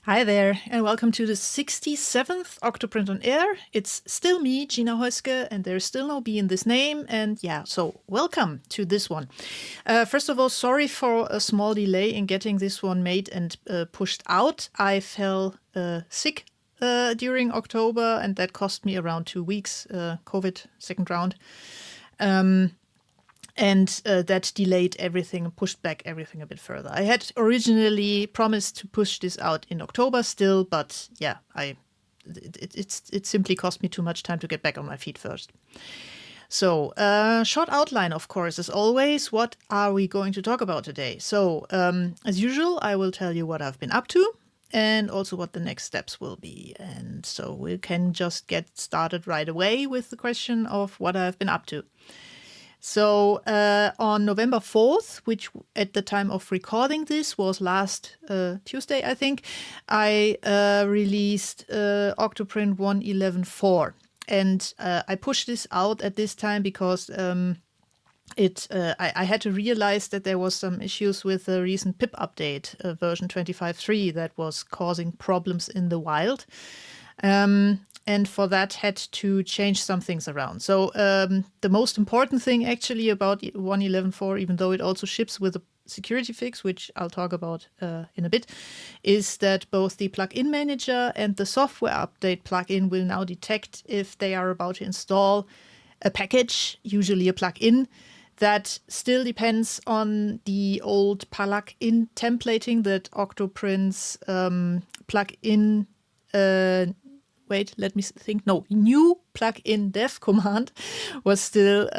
Hi there, and welcome to the 67th OctoPrint on Air. It's still me, Gina Heuske, and there's still no B in this name. And yeah, so welcome to this one. First of all, sorry for a small delay in getting this one made and pushed out. I fell sick during October, and that cost me around 2 weeks, COVID second round. And that delayed everything, pushed back everything a bit further. I had originally promised to push this out in October still, but yeah, it simply cost me too much time to get back on my feet first. So, short outline, of course, as always. What are we going to talk about today? So, as usual, I will tell you what I've been up to and also what the next steps will be. And so we can just get started right away with the question of what I've been up to. So on November 4th, which at the time of recording this was last Tuesday, I think, I released OctoPrint 1.11.4. And I pushed this out at this time because I had to realize that there was some issues with the recent pip update, version 25.3, that was causing problems in the wild. And for that had to change some things around. So the most important thing actually about 1.11.4, even though it also ships with a security fix, which I'll talk about in a bit, is that both the plugin manager and the software update plugin will now detect if they are about to install a package, usually a plugin, that still depends on the old plugin templating that OctoPrint's plugin new plugin dev command was still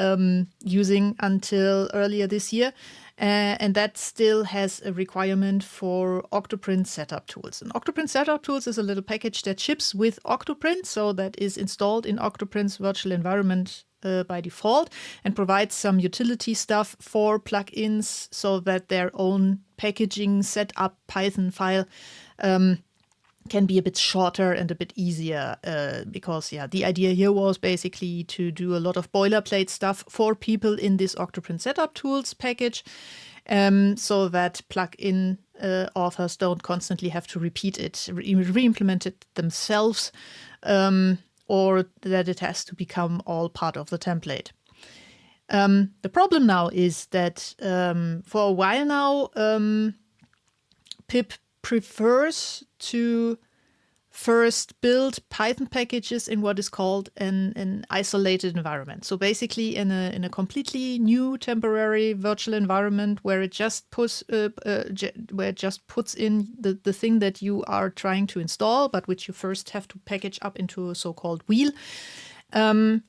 using until earlier this year. And that still has a requirement for OctoPrint setup tools. And OctoPrint setup tools is a little package that ships with OctoPrint, so that is installed in OctoPrint's virtual environment by default, and provides some utility stuff for plugins so that their own packaging setup Python file can be a bit shorter and a bit easier because, the idea here was basically to do a lot of boilerplate stuff for people in this OctoPrint setup tools package so that plugin authors don't constantly have to repeat it, re-implement it themselves, or that it has to become all part of the template. The problem now is that for a while now, pip prefers to first build Python packages in what is called an isolated environment. So basically in a completely new temporary virtual environment where it just puts in the thing that you are trying to install, but which you first have to package up into a so-called wheel. And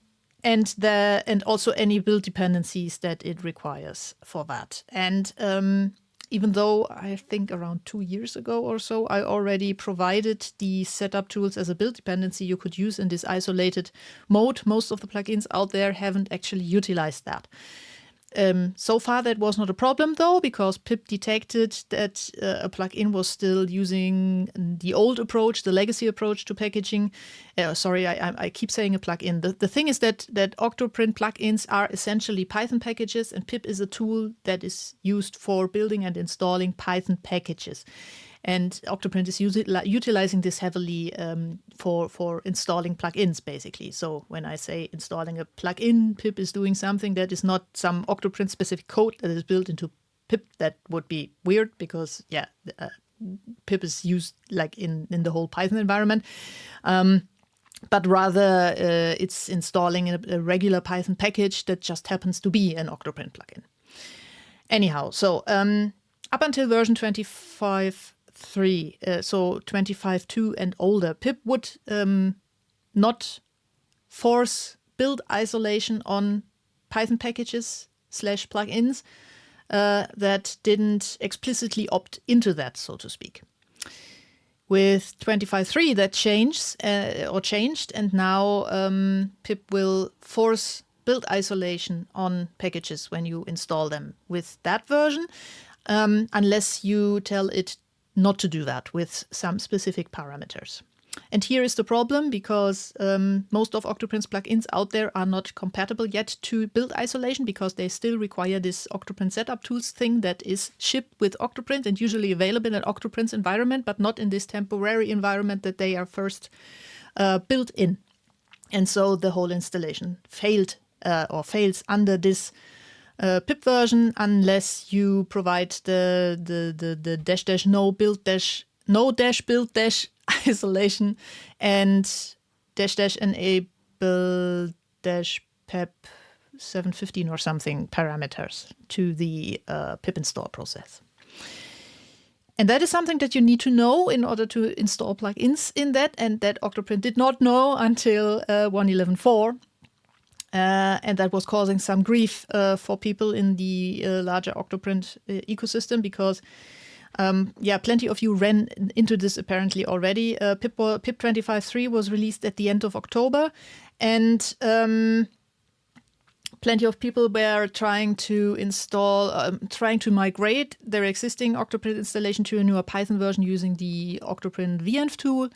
also any build dependencies that it requires for that. And even though I think around 2 years ago or so, I already provided the setup tools as a build dependency you could use in this isolated mode, most of the plugins out there haven't actually utilized that. So far, that was not a problem, though, because pip detected that a plugin was still using the old approach, the legacy approach to packaging. I keep saying a plugin. The thing is that OctoPrint plugins are essentially Python packages, and pip is a tool that is used for building and installing Python packages. And OctoPrint is utilizing this heavily for installing plugins, basically. So when I say installing a plugin, pip is doing something that is not some OctoPrint specific code that is built into pip. That would be weird because, pip is used like in the whole Python environment. But rather, it's installing a regular Python package that just happens to be an OctoPrint plugin. Anyhow, so up until version 25.3, so 25.2 and older, pip would not force build isolation on Python packages / plugins that didn't explicitly opt into that, so to speak. With 25.3, that changed, and now pip will force build isolation on packages when you install them with that version, unless you tell it not to do that with some specific parameters. And here is the problem, because most of OctoPrint's plugins out there are not compatible yet to build isolation, because they still require this OctoPrint setup tools thing that is shipped with OctoPrint and usually available in OctoPrint's environment, but not in this temporary environment that they are first built in. And so the whole installation failed or fails under this pip version, unless you provide the dash no build dash no dash build dash isolation and dash enable dash pep 715 or something parameters to the pip install process. And that is something that you need to know in order to install plugins in that, and that OctoPrint did not know until 1.11.4. And that was causing some grief for people in the larger OctoPrint ecosystem, because plenty of you ran into this apparently already. Pip 25.3 was released at the end of October, and plenty of people were trying to migrate their existing OctoPrint installation to a newer Python version using the OctoPrint venv tool,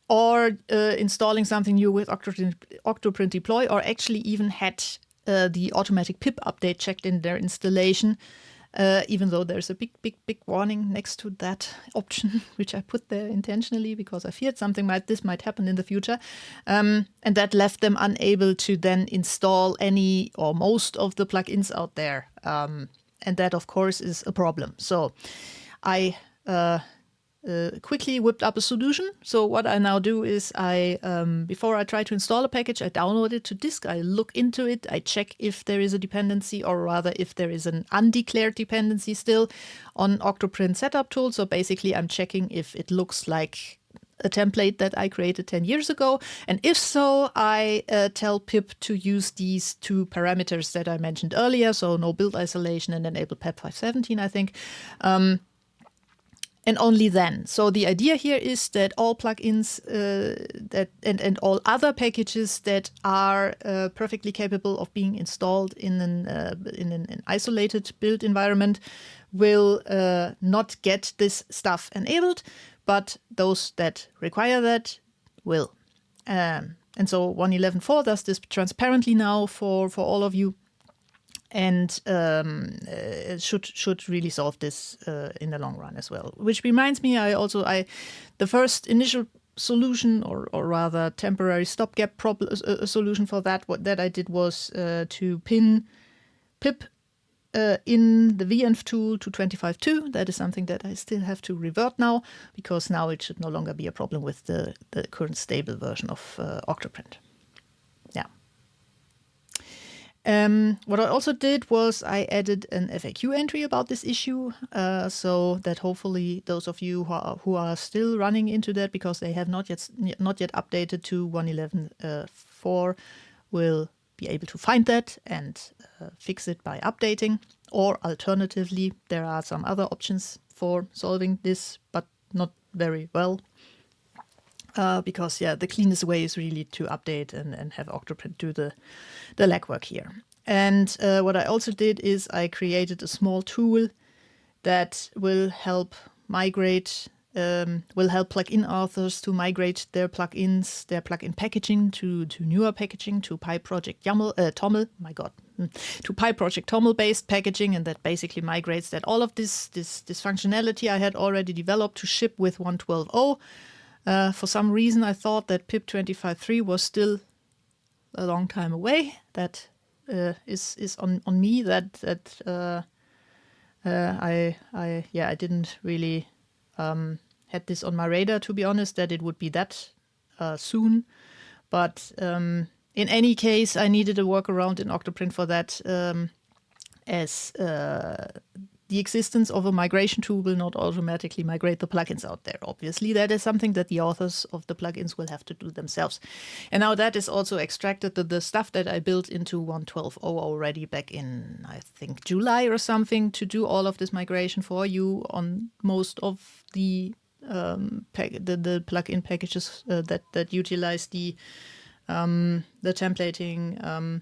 or installing something new with OctoPrint deploy, or actually even had the automatic pip update checked in their installation, even though there's a big warning next to that option, which I put there intentionally because I feared something this might happen in the future. And that left them unable to then install any or most of the plugins out there. And that, of course, is a problem. So I quickly whipped up a solution. So what I now do is before I try to install a package, I download it to disk, I look into it, I check if there is a dependency, or rather if there is an undeclared dependency still on OctoPrint setup tool. So basically I'm checking if it looks like a template that I created 10 years ago. And if so, I tell pip to use these two parameters that I mentioned earlier. So no build isolation and enable PEP 517, I think. And only then. So the idea here is that all plugins and all other packages that are perfectly capable of being installed in an isolated build environment will not get this stuff enabled, but those that require that will. And so 1.11.4 does this transparently now for all of you. And should really solve this in the long run as well. Which reminds me, the first initial solution, or rather temporary stopgap solution for that, what that I did was to pin pip in the venv tool to 25.2. That is something that I still have to revert now, because now it should no longer be a problem with the current stable version of OctoPrint. Yeah. What I also did was I added an FAQ entry about this issue, so that hopefully those of you who are still running into that because they have not yet updated to 1.11.4 will be able to find that and fix it by updating. Or alternatively, there are some other options for solving this, but not very well. Because the cleanest way is really to update and have OctoPrint do the legwork here. And what I also did is I created a small tool that will help plugin authors to migrate their plugins, their plugin packaging to newer packaging, to PyProject TOML. My God, to PyProject TOML based packaging, and that basically migrates that all of this functionality I had already developed to ship with 1.12.0. For some reason, I thought that pip 25.3 was still a long time away. That is on me. I didn't really had this on my radar, to be honest, that it would be that soon. But in any case, I needed a workaround in OctoPrint for that, as the existence of a migration tool will not automatically migrate the plugins out there. Obviously, that is something that the authors of the plugins will have to do themselves. And now that is also extracted, the stuff that I built into 1.12.0 already back in, I think, July or something, to do all of this migration for you on most of the plugin packages that utilize the templating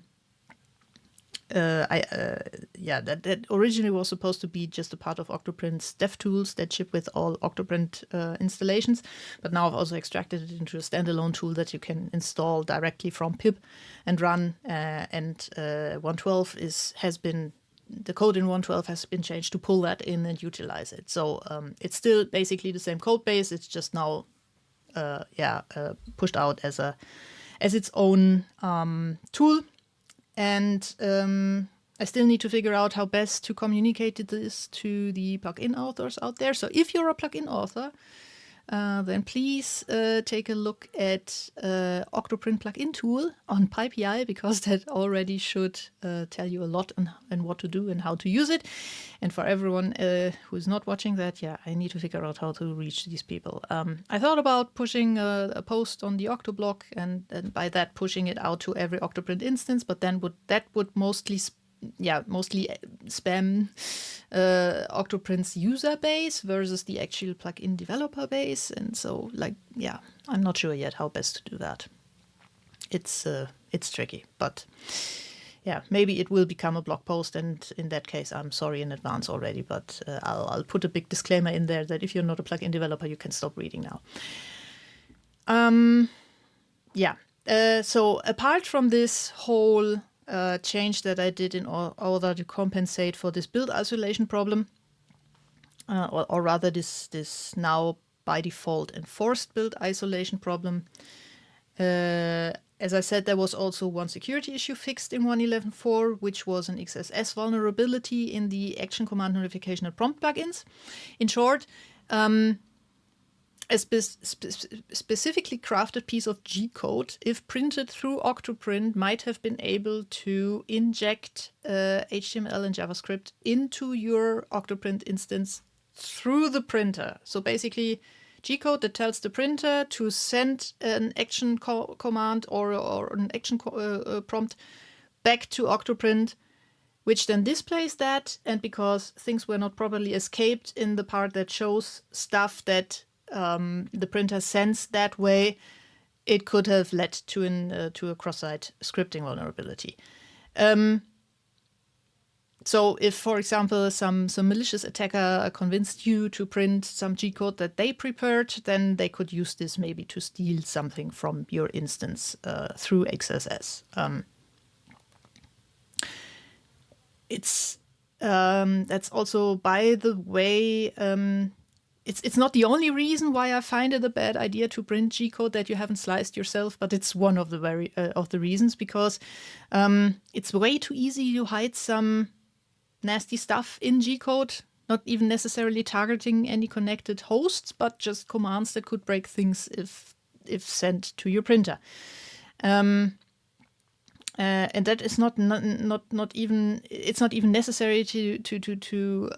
that originally was supposed to be just a part of OctoPrint's dev tools that ship with all OctoPrint installations. But now I've also extracted it into a standalone tool that you can install directly from pip and run. And 112 has been, the code in 112 has been changed to pull that in and utilize it. So it's still basically the same code base. It's just now pushed out as its own tool. And I still need to figure out how best to communicate this to the plugin authors out there. So if you're a plugin author, then please take a look at OctoPrint plugin tool on PyPI, because that already should tell you a lot on what to do and how to use it. And for everyone who's not watching that, I need to figure out how to reach these people. I thought about pushing a post on the Octoblog and by that pushing it out to every OctoPrint instance, but then that would mostly spam OctoPrint's user base versus the actual plugin developer base. And so, I'm not sure yet how best to do that. It's tricky, but maybe it will become a blog post, and in that case, I'm sorry in advance already, but I'll put a big disclaimer in there that if you're not a plugin developer, you can stop reading now. So apart from this whole change that I did in order to compensate for this build isolation problem, or rather this now by default enforced build isolation problem. As I said, there was also one security issue fixed in 1.11.4, which was an XSS vulnerability in the action command notification and prompt plugins. In short, a specifically crafted piece of G-code, if printed through OctoPrint, might have been able to inject HTML and JavaScript into your OctoPrint instance through the printer. So basically, G-code that tells the printer to send an action command or an action prompt back to OctoPrint, which then displays that. And because things were not properly escaped in the part that shows stuff that the printer sends that way, it could have led to a cross-site scripting vulnerability. So if, for example, some malicious attacker convinced you to print some G-code that they prepared, then they could use this maybe to steal something from your instance through XSS. That's also, by the way, it's not the only reason why I find it a bad idea to print G-code that you haven't sliced yourself, but it's one of the reasons, because it's way too easy to hide some nasty stuff in G-code, not even necessarily targeting any connected hosts, but just commands that could break things if sent to your printer. And that is not even, it's not even necessary to do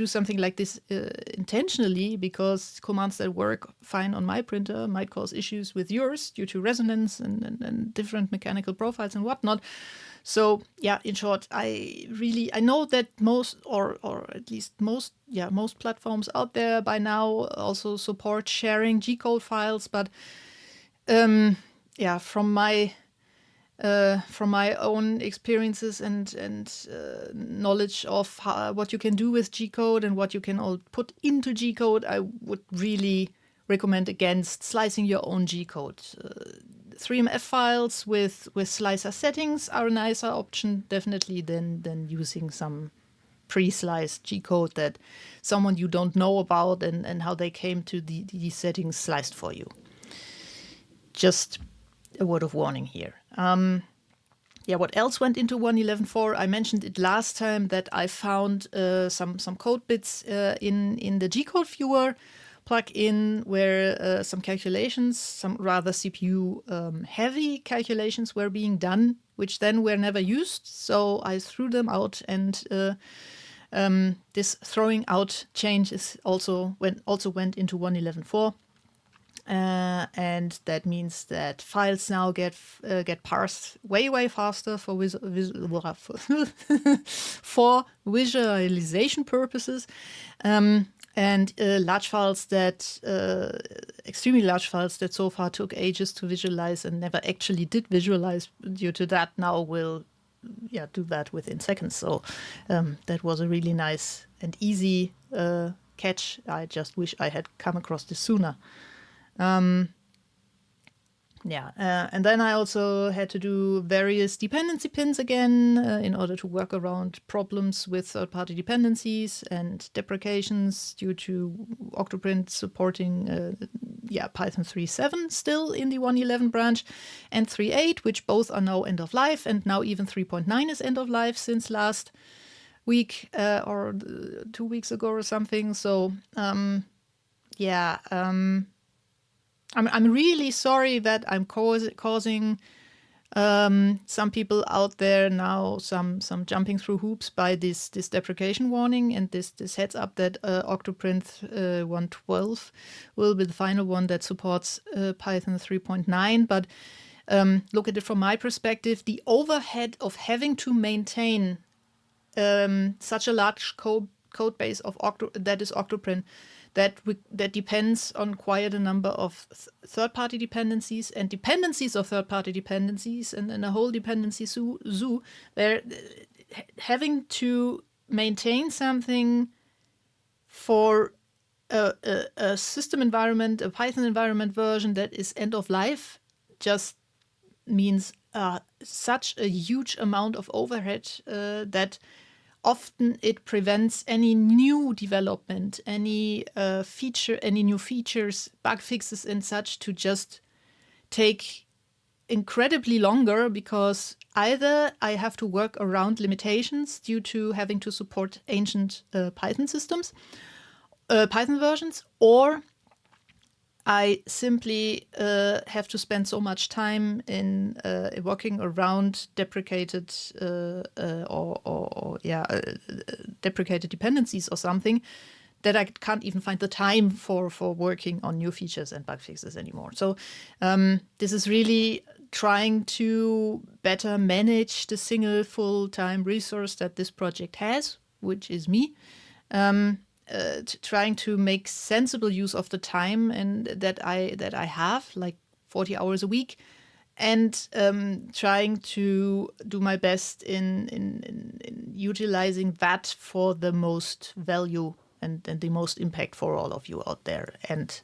something like this intentionally, because commands that work fine on my printer might cause issues with yours due to resonance and different mechanical profiles and whatnot. So in short, I know that most, or at least most platforms out there by now also support sharing G-code files, but from my own experiences and knowledge of what you can do with G-code and what you can all put into G-code, I would really recommend against slicing your own G-code. 3MF files with slicer settings are a nicer option, definitely, than using some pre-sliced G-code that someone you don't know about and how they came to these settings sliced for you. Just a word of warning here. What else went into 1.11.4? I mentioned it last time that I found some code bits in the G-code viewer plugin where some calculations, some rather CPU heavy calculations were being done, which then were never used. So I threw them out, and this throwing out change also went into 1.11.4. And that means that files now get parsed way faster for for visualization purposes, and large files that extremely large files that so far took ages to visualize and never actually did visualize due to that now will do that within seconds. So that was a really nice and easy catch. I just wish I had come across this sooner. And then I also had to do various dependency pins again in order to work around problems with third-party dependencies and deprecations due to OctoPrint supporting Python 3.7 still in the 1.11 branch, and 3.8, which both are now end of life, and now even 3.9 is end of life since last week or 2 weeks ago or something. So I'm really sorry that I'm causing some people out there now some jumping through hoops by this deprecation warning and this heads up that OctoPrint 1.12 will be the final one that supports Python 3.9. But look at it from my perspective, the overhead of having to maintain such a large code base of that is OctoPrint, that depends on quite a number of third-party dependencies and dependencies of third-party dependencies and a whole dependency zoo. They're having to maintain something for a system environment, a Python environment version that is end of life, just means such a huge amount of overhead that often it prevents any new development, any new features, bug fixes and such to just take incredibly longer, because either I have to work around limitations due to having to support ancient Python systems, Python versions, or I simply have to spend so much time in working around deprecated deprecated dependencies or something that I can't even find the time for working on new features and bug fixes anymore. So this is really trying to better manage the single full-time resource that this project has, which is me. Trying to make sensible use of the time and that I have, like 40 hours a week, and trying to do my best in utilizing that for the most value and the most impact for all of you out there, and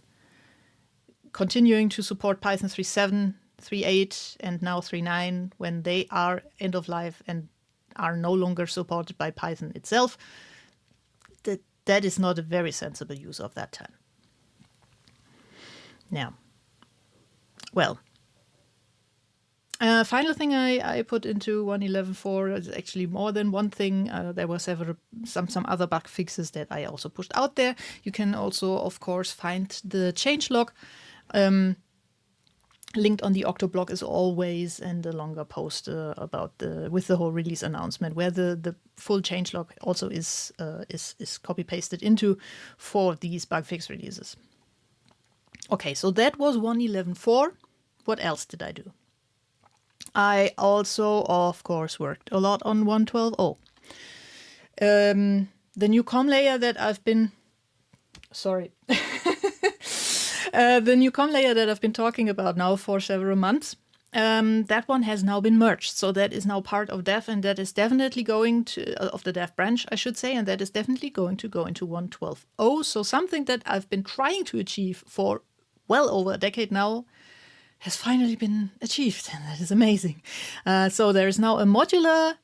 continuing to support Python 3.7, 3.8, and now 3.9 when they are end of life and are no longer supported by Python itself. That is not a very sensible use of that time. Now, well, final thing I put into 1.11.4 is actually more than one thing. There were some other bug fixes that I also pushed out there. You can also, of course, find the changelog linked on the Octo blog as always, and a longer post about with the whole release announcement, where the full changelog also is copy pasted into for these bug fix releases. Okay, so that was 1.11.4. What else did I do? I also, of course, worked a lot on 1.12.0. The new COM layer that I've been the new COM layer that I've been talking about now for several months, that one has now been merged. So that is now part of dev, and that is definitely going to, of the dev branch, I should say, and that is definitely going to go into 1.12.0. So something that I've been trying to achieve for well over a decade now has finally been achieved, and that is amazing. So there is now a modular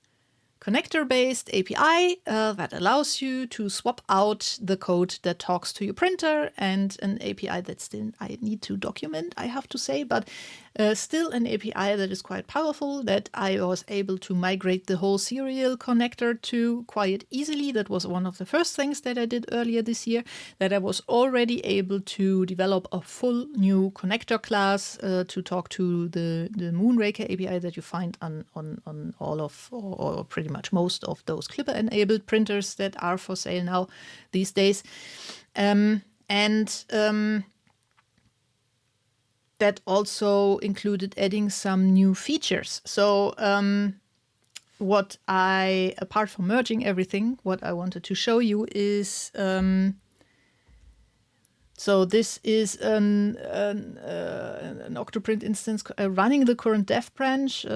connector-based API that allows you to swap out the code that talks to your printer, and an API that still I need to document, I have to say, but still an API that is quite powerful, that I was able to migrate the whole serial connector to quite easily. That was one of the first things that I did earlier this year, that I was already able to develop a full new connector class to talk to the Moonraker API that you find on all of, or pretty much most of those Clipper-enabled printers that are for sale now these days. That also included adding some new features. So what I, apart from merging everything, what I wanted to show you is So this is an OctoPrint instance running the current dev branch,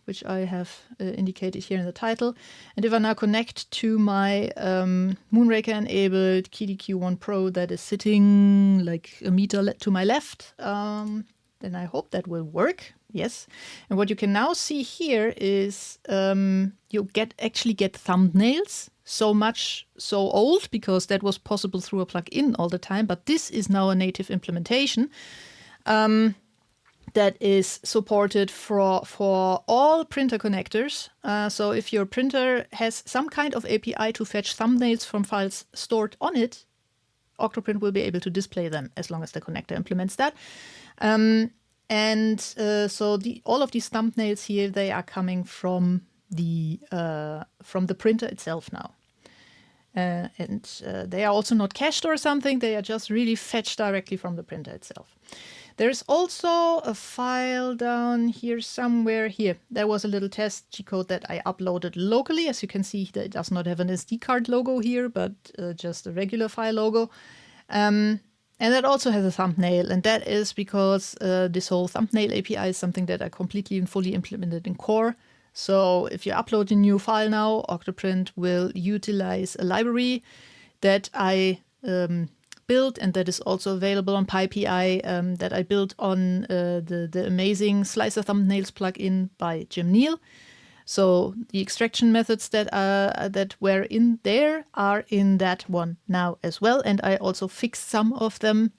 which I have indicated here in the title. And if I now connect to my Moonraker-enabled KDQ1 Pro that is sitting like a meter to my left, then I hope that will work. Yes. And what you can now see here is you actually get thumbnails. So old because that was possible through a plugin all the time. But this is now a native implementation that is supported for all printer connectors. So if your printer has some kind of API to fetch thumbnails from files stored on it, OctoPrint will be able to display them as long as the connector implements that. So all of these thumbnails here, they are coming from the printer itself now. They are also not cached or something. They are just really fetched directly from the printer itself. There's also a file down here somewhere here. There was a little test G-code that I uploaded locally. As you can see, it does not have an SD card logo here, but just a regular file logo. And that also has a thumbnail, and that is because this whole thumbnail API is something that I completely and fully implemented in Core. So if you upload a new file now, OctoPrint will utilize a library that I built and that is also available on PyPI that I built on the amazing Slicer Thumbnails plugin by Jim Neal. So the extraction methods that were in there are in that one now as well. And I also fixed some of them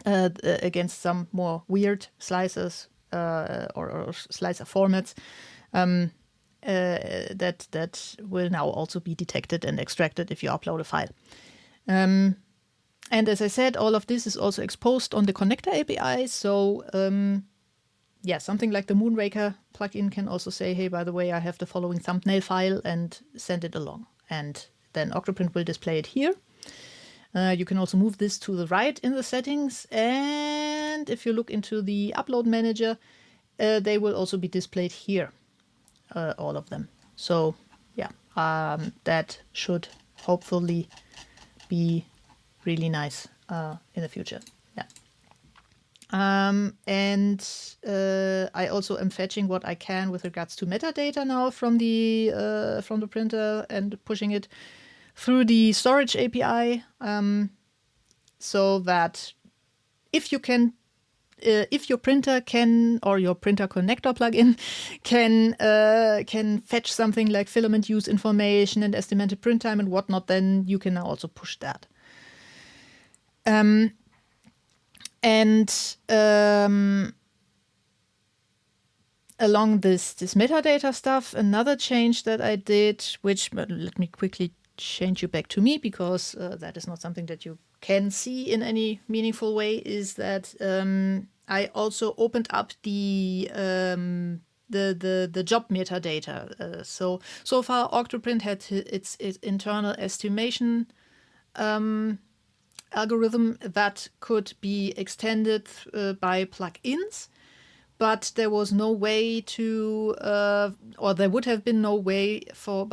against some more weird slicers or slicer formats that will now also be detected and extracted if you upload a file. And as I said, all of this is also exposed on the connector API. So something like the Moonraker plugin can also say, hey, by the way, I have the following thumbnail file, and send it along. And then OctoPrint will display it here. You can also move this to the right in the settings. And if you look into the upload manager, they will also be displayed here, all of them. So that should hopefully be really nice in the future. I also am fetching what I can with regards to metadata now from the printer and pushing it through the storage API, so that if your printer can, or your printer connector plugin can fetch something like filament use information and estimated print time and whatnot, then you can now also push that. Along this metadata stuff, another change that I did, which let me quickly change you back to me, because that is not something that you can see in any meaningful way, is that I also opened up the job metadata. So far, OctoPrint had its internal estimation algorithm that could be extended by plugins, but there was no way to, or there would have been no way for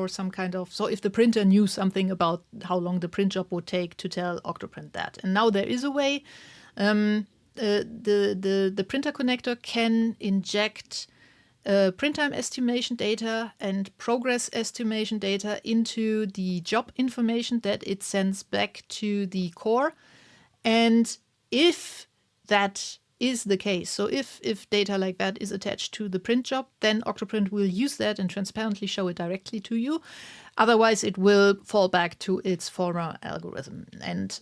some kind of, so if the printer knew something about how long the print job would take, to tell OctoPrint that. And now there is a way. The printer connector can inject print time estimation data and progress estimation data into the job information that it sends back to the core. And if that is the case, so if data like that is attached to the print job, then OctoPrint will use that and transparently show it directly to you. Otherwise, it will fall back to its former algorithm. And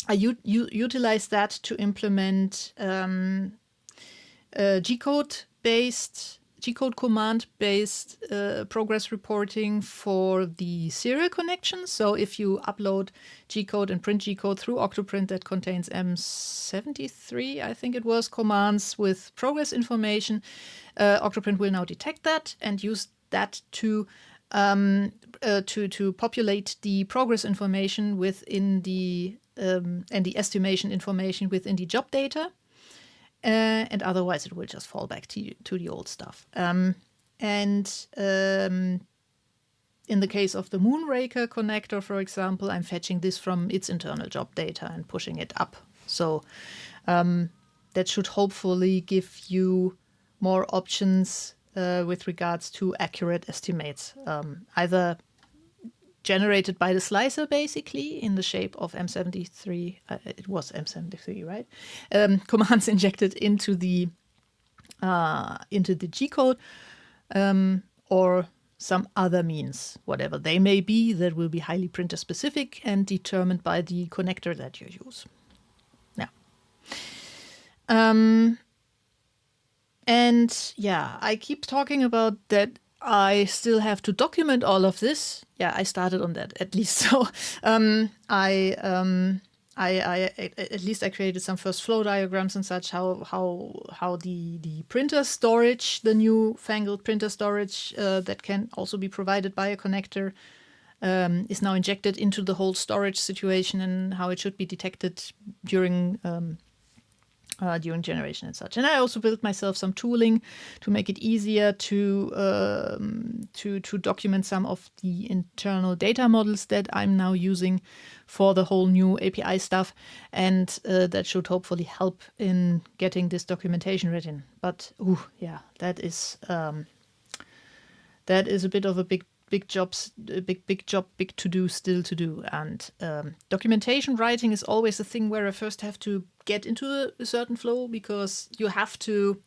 I utilize that to implement G-code command-based progress reporting for the serial connection. So if you upload G-code and print G-code through OctoPrint that contains M73, I think it was, commands with progress information, OctoPrint will now detect that and use that to populate the progress information within the and the estimation information within the job data. And otherwise, it will just fall back to the old stuff. in the case of the Moonraker connector, for example, I'm fetching this from its internal job data and pushing it up. So that should hopefully give you more options with regards to accurate estimates, either generated by the slicer, basically, in the shape of M73. It was M73, right? Commands injected into the G code, or some other means, whatever they may be, that will be highly printer specific and determined by the connector that you use. Yeah. And yeah, I keep talking about that I still have to document all of this. Yeah, I started on that at least. So I at least I created some first flow diagrams and such, how the printer storage, the new fangled printer storage that can also be provided by a connector, is now injected into the whole storage situation, and how it should be detected during generation and such. And I also built myself some tooling to make it easier to document some of the internal data models that I'm now using for the whole new API stuff, and that should hopefully help in getting this documentation written. But yeah, that is a bit of a big job, big to do still to do. And documentation writing is always a thing where I first have to get into a certain flow, because you have to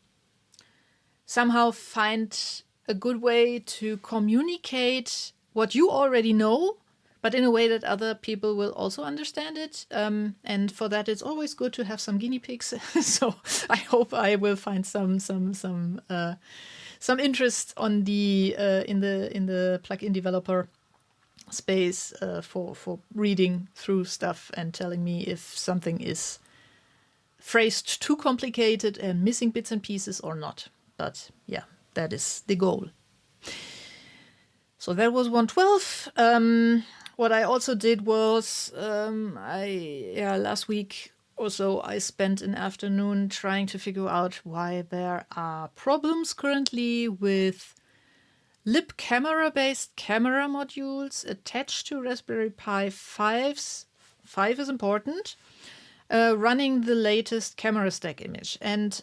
somehow find a good way to communicate what you already know, but in a way that other people will also understand it. And for that, it's always good to have some guinea pigs. So I hope I will find some interest on the in the plugin developer space for reading through stuff and telling me if something is phrased too complicated and missing bits and pieces or not. But yeah, that is the goal. So that was 112. What I also did was last week or so I spent an afternoon trying to figure out why there are problems currently with lib camera-based camera modules attached to Raspberry Pi 5s. 5 is important. Running the latest camera stack image. And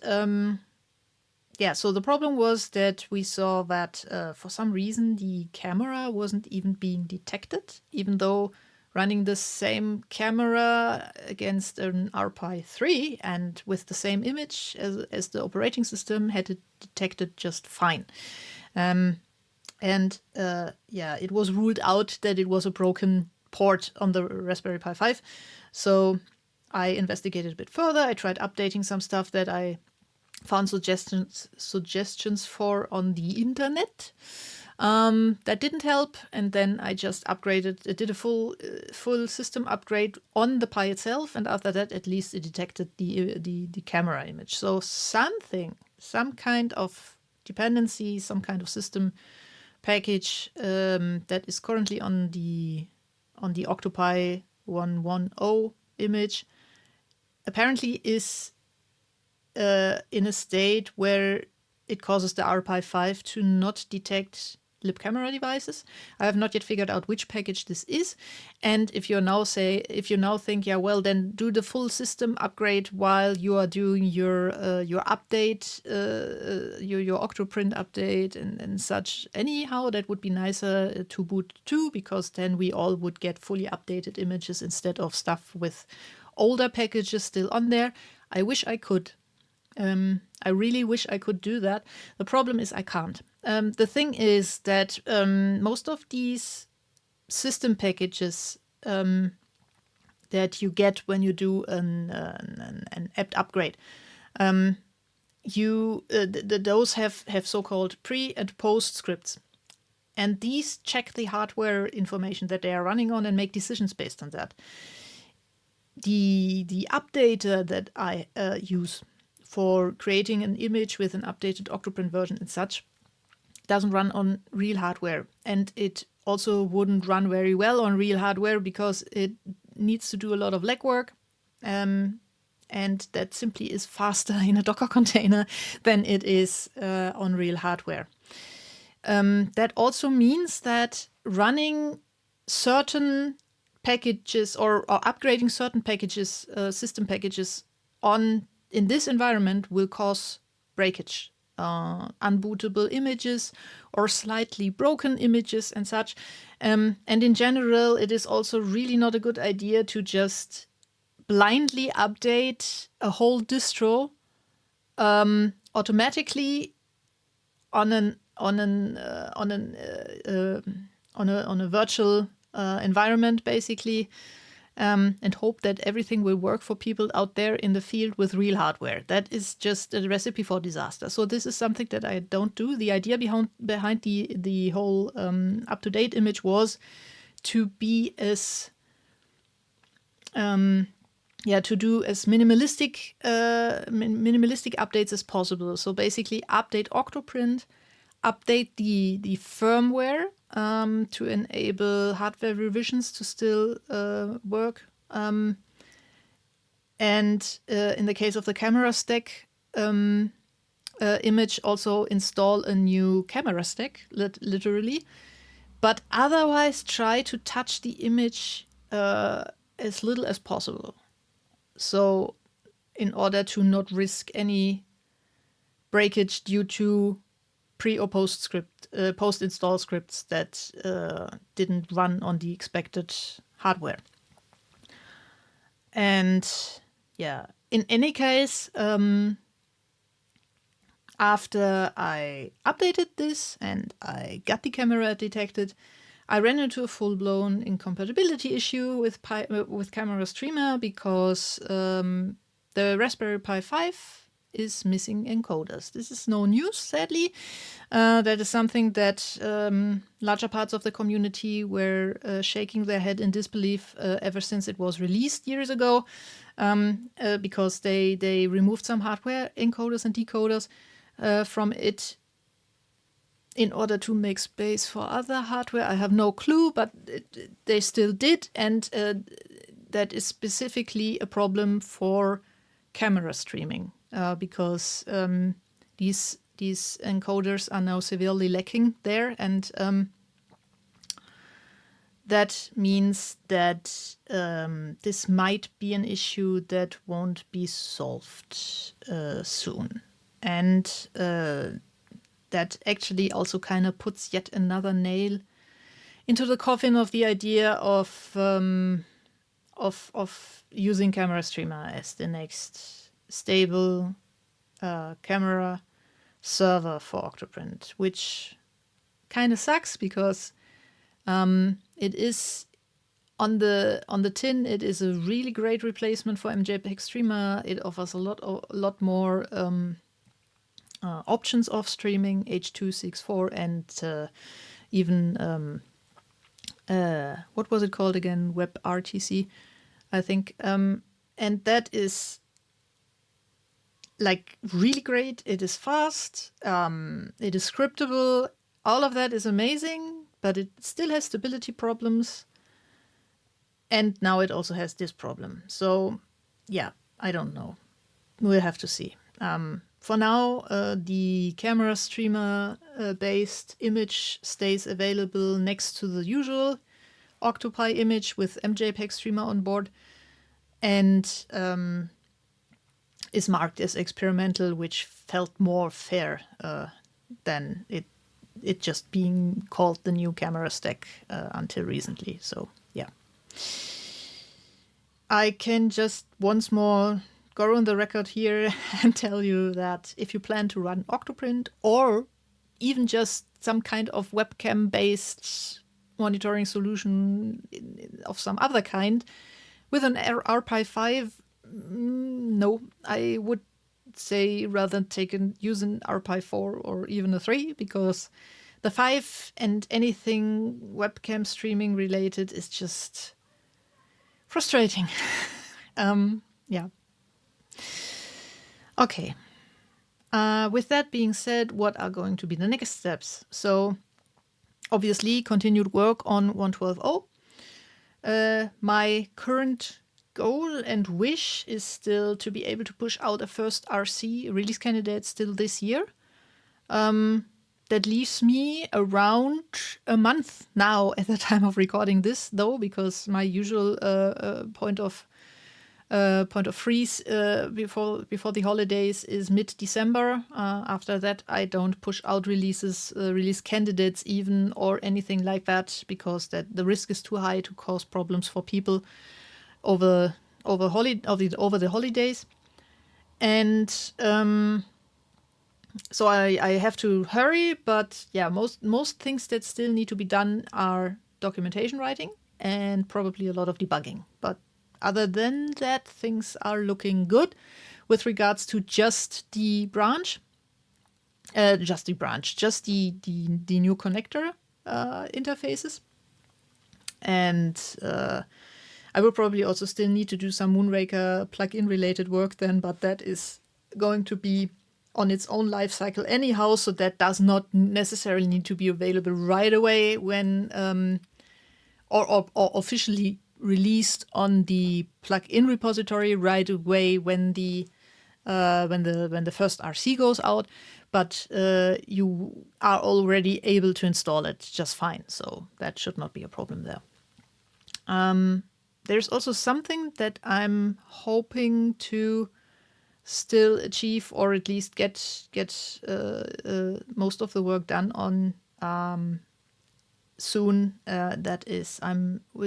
so the problem was that we saw that for some reason the camera wasn't even being detected, even though running the same camera against an RPi 3 and with the same image as the operating system had it detected just fine. It was ruled out that it was a broken port on the Raspberry Pi 5. So I investigated a bit further. I tried updating some stuff that I found suggestions for on the internet. That didn't help, and then I just upgraded. It did a full system upgrade on the Pi itself, and after that, at least it detected the camera image. So some kind of dependency, some kind of system package that is currently on the OctoPi 110 image apparently is in a state where it causes the RPi 5 to not detect lib camera devices. I have not yet figured out which package this is. And if you now think, yeah, well, then do the full system upgrade while you are doing your update, your OctoPrint update and such. Anyhow, that would be nicer to boot too, because then we all would get fully updated images instead of stuff with older packages still on there. I wish I could. I really wish I could do that. The problem is I can't. The thing is that most of these system packages that you get when you do an apt upgrade, those have so-called pre and post scripts. And these check the hardware information that they are running on and make decisions based on that. The updater that I use for creating an image with an updated OctoPrint version and such doesn't run on real hardware. And it also wouldn't run very well on real hardware because it needs to do a lot of legwork. And that simply is faster in a Docker container than it is on real hardware. That also means that running certain packages or upgrading certain packages, system packages in this environment will cause breakage, unbootable images or slightly broken images and such. And in general, it is also really not a good idea to just blindly update a whole distro automatically on a virtual environment, basically, and hope that everything will work for people out there in the field with real hardware. That is just a recipe for disaster. So this is something that I don't do. The idea behind the whole up-to-date image was to be as to do as minimalistic updates as possible. So basically, update OctoPrint, update the firmware to enable hardware revisions to still work. And in the case of the camera stack image, also install a new camera stack, literally. But otherwise, try to touch the image as little as possible. So in order to not risk any breakage due to pre or post install scripts that didn't run on the expected hardware. And yeah, in any case, after I updated this and I got the camera detected, I ran into a full-blown incompatibility issue with Camera Streamer because the Raspberry Pi 5 is missing encoders. This is no news, sadly. That is something that larger parts of the community were shaking their head in disbelief ever since it was released years ago, because they removed some hardware encoders and decoders from it in order to make space for other hardware. I have no clue, but they still did, and that is specifically a problem for camera streaming, because these encoders are now severely lacking there, and that means that this might be an issue that won't be solved soon. And that actually also kind of puts yet another nail into the coffin of the idea of using Camera Streamer as the next stable camera server for OctoPrint, which kind of sucks because it is on the tin. It is a really great replacement for MJPEG Streamer. It offers a lot more options of streaming, H.264, and even what was it called again? WebRTC, I think. And that is like really great. It is fast. It is scriptable. All of that is amazing, but it still has stability problems. And now it also has this problem. So yeah, I don't know. We'll have to see. For now, the Camera Streamer based image stays available next to the usual Octopi image with MJPEG Streamer on board, and is marked as experimental, which felt more fair than it just being called the new camera stack until recently. So yeah, I can just once more go on the record here and tell you that if you plan to run OctoPrint, or even just some kind of webcam-based monitoring solution of some other kind with an RPi 5, no, I would say rather use an RPi 4 or even a 3, because the 5 and anything webcam streaming related is just frustrating. Yeah. Okay. With that being said, what are going to be the next steps? So, obviously, continued work on 112.0. My current goal and wish is still to be able to push out a first RC release candidate still this year. That that leaves me around a month now at the time of recording this, though, because my usual point of freeze before the holidays is mid-December. After that, I don't push out release candidates even or anything like that, because that the risk is too high to cause problems for people over the holidays. And so I have to hurry, but yeah, most things that still need to be done are documentation writing and probably a lot of debugging. But other than that, things are looking good with regards to just the new connector interfaces. And I will probably also still need to do some Moonraker plugin related work then, but that is going to be on its own life cycle anyhow, so that does not necessarily need to be available right away when or officially released on the plugin repository right away when the first RC goes out, but you are already able to install it just fine, so that should not be a problem there. There's also something that I'm hoping to still achieve, or at least get most of the work done on soon. That is,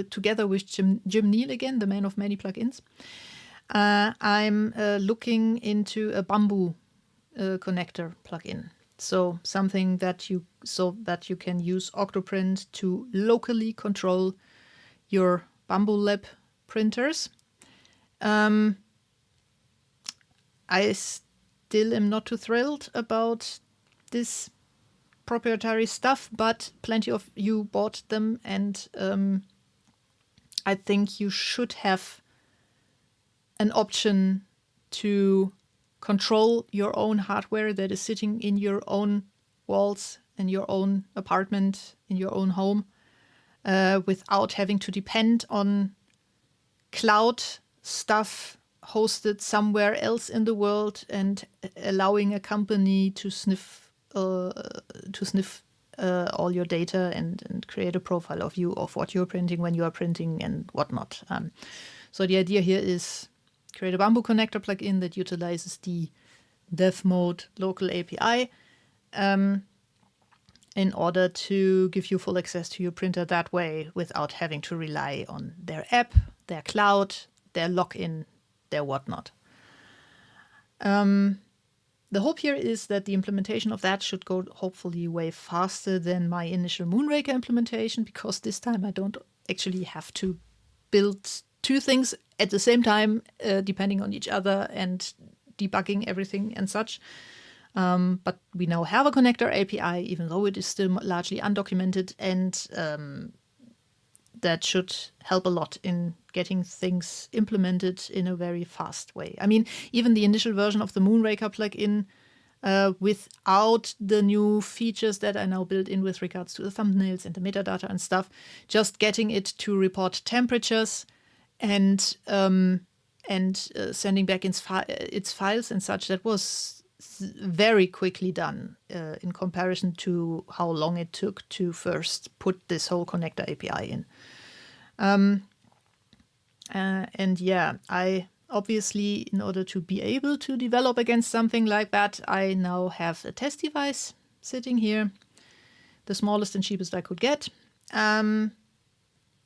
together with Jim Neal again, the man of many plugins. I'm looking into a bamboo connector plugin. So something that you can use OctoPrint to locally control your Bamboo Lab printers. I still am not too thrilled about this proprietary stuff, but plenty of you bought them, and I think you should have an option to control your own hardware that is sitting in your own walls, in your own apartment, in your own home, without having to depend on cloud stuff hosted somewhere else in the world and allowing a company to sniff all your data and create a profile of you, of what you're printing, when you are printing, and whatnot. So the idea here is create a Bamboo connector plugin that utilizes the dev mode local API in order to give you full access to your printer that way without having to rely on their app, their cloud, their login, their whatnot. The hope here is that the implementation of that should go hopefully way faster than my initial Moonraker implementation, because this time I don't actually have to build two things at the same time, depending on each other and debugging everything and such. But we now have a connector API, even though it is still largely undocumented, and that should help a lot in getting things implemented in a very fast way. I mean, even the initial version of the Moonraker plugin, without the new features that are now built in with regards to the thumbnails and the metadata and stuff, just getting it to report temperatures and sending back its files and such, that was very quickly done in comparison to how long it took to first put this whole connector API in. And yeah, I obviously, in order to be able to develop against something like that, I now have a test device sitting here, the smallest and cheapest I could get.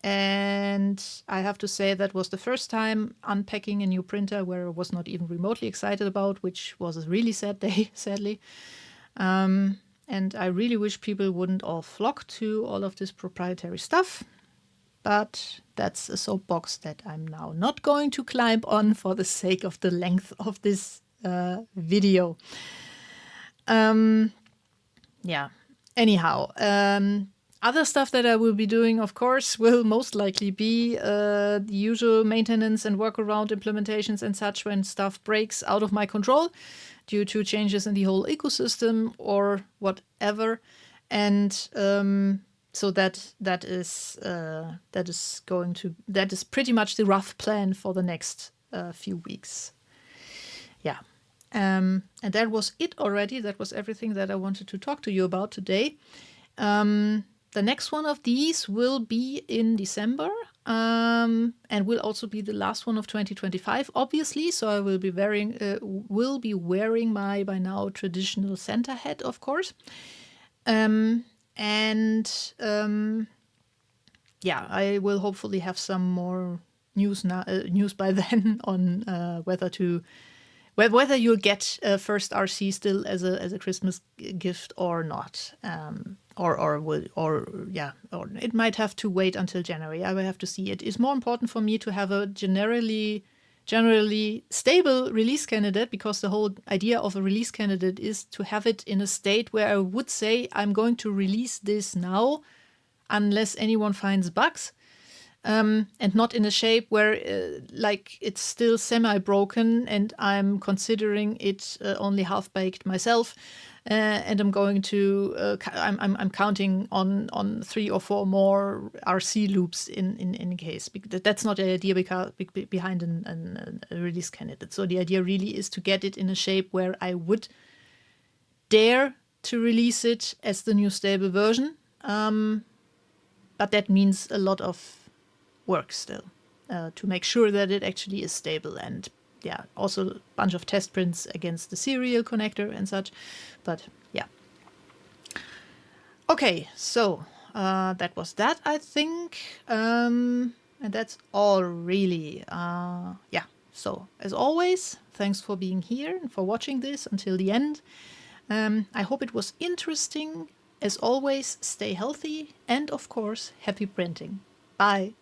And I have to say that was the first time unpacking a new printer where I was not even remotely excited about, which was a really sad day, sadly. And I really wish people wouldn't all flock to all of this proprietary stuff. But that's a soapbox that I'm now not going to climb on for the sake of the length of this video. Yeah, anyhow. Other stuff that I will be doing, of course, will most likely be the usual maintenance and workaround implementations and such when stuff breaks out of my control due to changes in the whole ecosystem or whatever. And so that is pretty much the rough plan for the next few weeks. Yeah. And that was it already. That was everything that I wanted to talk to you about today. The next one of these will be in December, and will also be the last one of 2025, obviously. So I will be wearing my by now traditional Santa hat, of course. Yeah, I will hopefully have some more news by then on whether you'll get first RC still as a Christmas gift or not, or it might have to wait until January. I will have to see. It is more important for me to have a generally stable release candidate, because the whole idea of a release candidate is to have it in a state where I would say I'm going to release this now, unless anyone finds bugs. And not in a shape where like it's still semi-broken and I'm considering it only half-baked myself, and I'm going to I'm counting on 3 or 4 more RC loops in any case. That's not the idea behind a release candidate. So the idea really is to get it in a shape where I would dare to release it as the new stable version, but that means a lot of work still to make sure that it actually is stable, and yeah, also a bunch of test prints against the serial connector and such. But yeah, okay, so that was that, I think, and that's all really. Yeah, so as always, thanks for being here and for watching this until the end. I hope it was interesting. As always, stay healthy, and of course, happy printing. Bye.